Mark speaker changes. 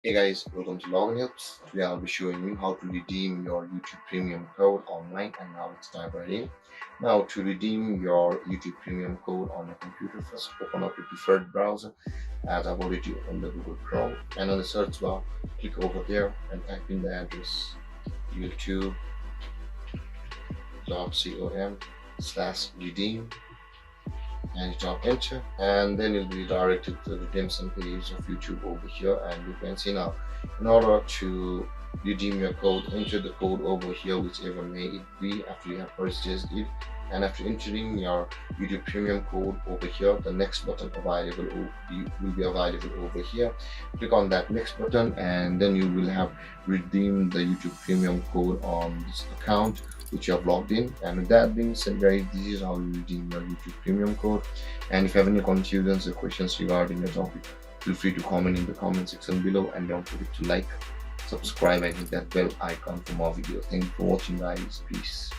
Speaker 1: Hey guys, welcome to Login Helps. Today I'll be showing you how to redeem your YouTube Premium code online, and now it's time right in. Now to redeem your YouTube Premium code on your computer, first open up your preferred browser as I've already opened the Google Chrome, and on the search bar click over there and type in the address youtube.com/redeem and you tap enter, and then you'll be redirected to the redemption page of YouTube over here. And you can see now, in order to redeem your code, enter the code over here, whichever may it be, after you have purchased it. And after entering your YouTube Premium code over here, the next button available will be available over here. Click on that next button, and then you will have redeemed the YouTube Premium code on this account which you have logged in. And with that being said, guys, this is how you redeem your YouTube Premium code. And if you have any confusions or questions regarding the topic, feel free to comment in the comment section below, and don't forget to like, subscribe, and hit that bell icon for more videos. Thank you for watching, guys. Peace.